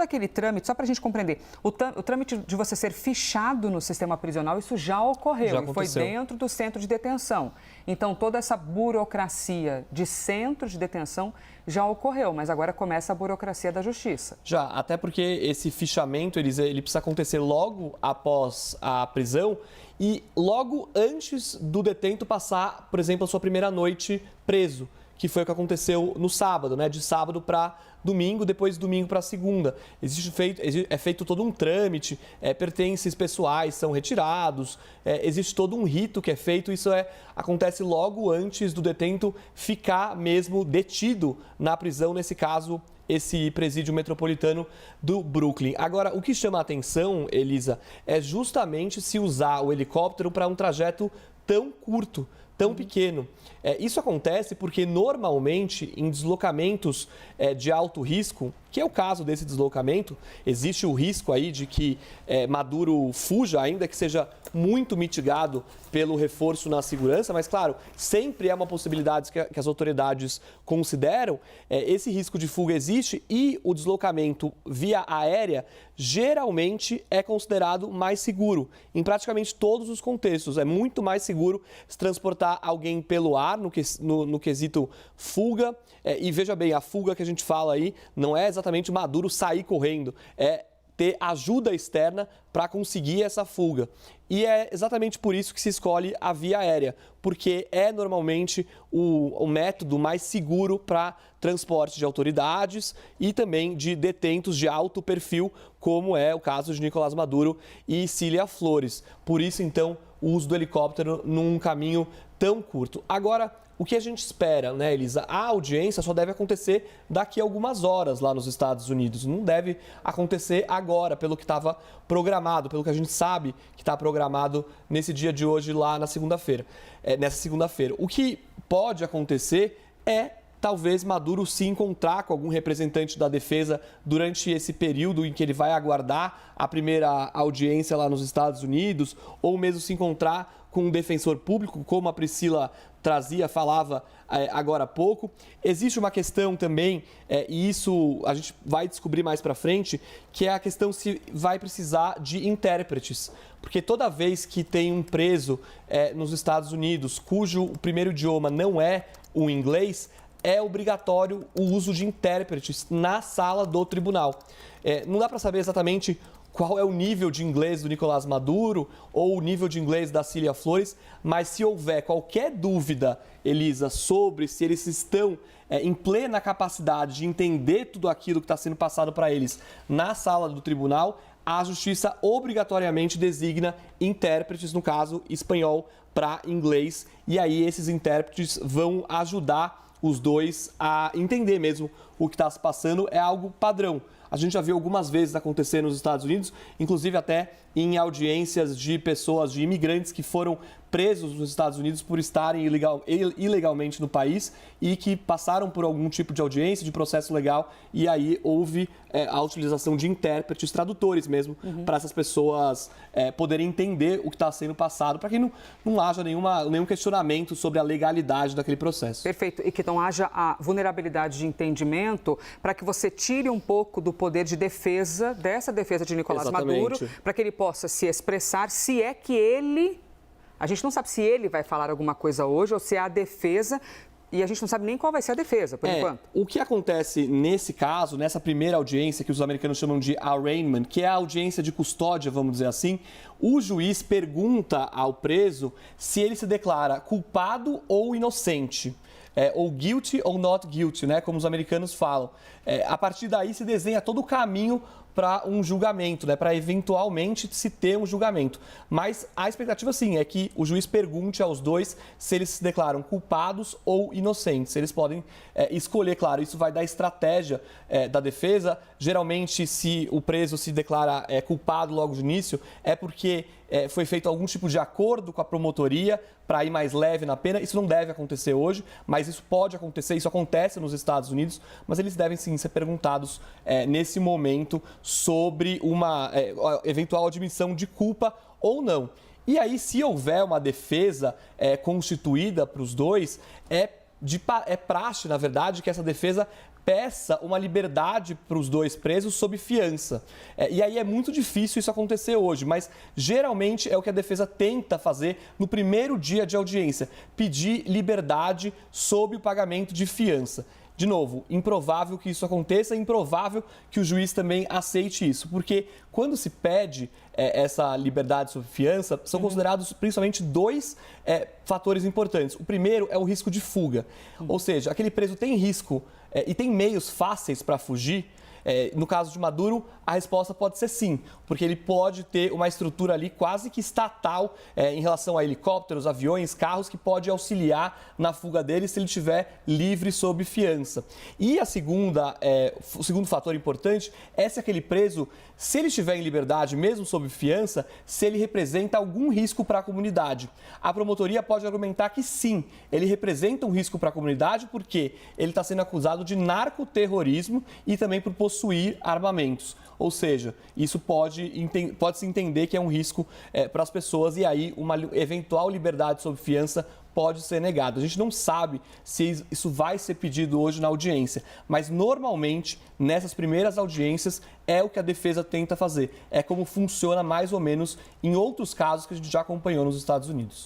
aquele trâmite, só para a gente compreender, o trâmite de você ser fichado no sistema prisional, isso já ocorreu, já e foi aconteceu. dentro do centro de detenção. Então, toda essa burocracia de centro de detenção já ocorreu, mas agora começa a burocracia da justiça. Já, até porque esse fichamento, ele precisa acontecer logo após a prisão e logo antes do detento passar, por exemplo, a sua primeira noite preso, que foi o que aconteceu no sábado, né? De sábado para domingo, depois de domingo para segunda. É feito todo um trâmite, pertences pessoais são retirados, existe todo um rito que é feito, isso acontece logo antes do detento ficar mesmo detido na prisão, nesse caso, esse presídio metropolitano do Brooklyn. Agora, o que chama a atenção, Elisa, é justamente se usar o helicóptero para um trajeto tão curto, tão pequeno. Isso acontece porque, normalmente, em deslocamentos de alto risco, que é o caso desse deslocamento, existe o risco aí de que Maduro fuja, ainda que seja muito mitigado pelo reforço na segurança, mas, claro, sempre é uma possibilidade que as autoridades consideram. Esse risco de fuga existe e o deslocamento via aérea geralmente é considerado mais seguro. Em praticamente todos os contextos, é muito mais seguro se transportar alguém pelo ar, no quesito fuga. E veja bem, a fuga que a gente fala aí não é exatamente Maduro sair correndo, é ter ajuda externa para conseguir essa fuga. E é exatamente por isso que se escolhe a via aérea, porque é normalmente o método mais seguro para transporte de autoridades e também de detentos de alto perfil, como é o caso de Nicolás Maduro e Cília Flores. Por isso, então, o uso do helicóptero num caminho tão curto. Agora, o que a gente espera, né, Elisa? A audiência só deve acontecer daqui a algumas horas lá nos Estados Unidos. Não deve acontecer agora, pelo que estava programado, pelo que a gente sabe que está programado nesse dia de hoje lá na segunda-feira. Nessa segunda-feira. O que pode acontecer é talvez Maduro se encontrar com algum representante da defesa durante esse período em que ele vai aguardar a primeira audiência lá nos Estados Unidos, ou mesmo se encontrar com um defensor público, como a Priscila falava agora há pouco. Existe uma questão também, e isso a gente vai descobrir mais para frente, que é a questão se vai precisar de intérpretes. Porque toda vez que tem um preso nos Estados Unidos cujo primeiro idioma não é o inglês, é obrigatório o uso de intérpretes na sala do tribunal. Não dá para saber exatamente qual é o nível de inglês do Nicolás Maduro ou o nível de inglês da Cília Flores, mas se houver qualquer dúvida, Elisa, sobre se eles estão em plena capacidade de entender tudo aquilo que está sendo passado para eles na sala do tribunal, a Justiça obrigatoriamente designa intérpretes, no caso espanhol para inglês, e aí esses intérpretes vão ajudar os dois a entender mesmo o que está se passando. É algo padrão. A gente já viu algumas vezes acontecer nos Estados Unidos, inclusive até em audiências de pessoas, de imigrantes que foram presos nos Estados Unidos por estarem ilegalmente no país e que passaram por algum tipo de audiência, de processo legal, e aí houve a utilização de intérpretes, tradutores mesmo, para essas pessoas poderem entender o que está sendo passado, para que não haja nenhum questionamento sobre a legalidade daquele processo. Perfeito. E que não haja a vulnerabilidade de entendimento para que você tire um pouco do poder de defesa, dessa defesa de Nicolás Maduro, para que ele possa se expressar, se é que ele... A gente não sabe se ele vai falar alguma coisa hoje ou se é a defesa, e a gente não sabe nem qual vai ser a defesa, por enquanto. O que acontece nesse caso, nessa primeira audiência, que os americanos chamam de arraignment, que é a audiência de custódia, vamos dizer assim, o juiz pergunta ao preso se ele se declara culpado ou inocente. Ou guilty ou not guilty, né, como os americanos falam. A partir daí se desenha todo o caminho para um julgamento, né, para eventualmente se ter um julgamento. Mas a expectativa, sim, é que o juiz pergunte aos dois se eles se declaram culpados ou inocentes. Eles podem escolher, claro, isso vai da estratégia da defesa. Geralmente, se o preso se declara culpado logo de início, é porque foi feito algum tipo de acordo com a promotoria para ir mais leve na pena. Isso não deve acontecer hoje, mas isso pode acontecer, isso acontece nos Estados Unidos, mas eles devem sim ser perguntados nesse momento sobre uma eventual admissão de culpa ou não. E aí, se houver uma defesa constituída para os dois, é praxe, na verdade, que essa defesa peça uma liberdade para os dois presos sob fiança. E aí é muito difícil isso acontecer hoje, mas geralmente é o que a defesa tenta fazer no primeiro dia de audiência, pedir liberdade sob o pagamento de fiança. De novo, improvável que isso aconteça, improvável que o juiz também aceite isso, porque quando se pede essa liberdade sob fiança, são considerados principalmente dois fatores importantes. O primeiro é o risco de fuga, ou seja, aquele preso tem risco e tem meios fáceis para fugir. No caso de Maduro, a resposta pode ser sim, porque ele pode ter uma estrutura ali quase que estatal em relação a helicópteros, aviões, carros, que pode auxiliar na fuga dele se ele estiver livre sob fiança. E o segundo fator importante é se aquele preso, se ele estiver em liberdade, mesmo sob fiança, se ele representa algum risco para a comunidade. A promotoria pode argumentar que sim, ele representa um risco para a comunidade porque ele está sendo acusado de narcoterrorismo e também por possuir armamentos. Ou seja, isso pode-se entender que é um risco para as pessoas e aí uma eventual liberdade sob fiança pode ser negada. A gente não sabe se isso vai ser pedido hoje na audiência, mas normalmente nessas primeiras audiências é o que a defesa tenta fazer. É como funciona mais ou menos em outros casos que a gente já acompanhou nos Estados Unidos.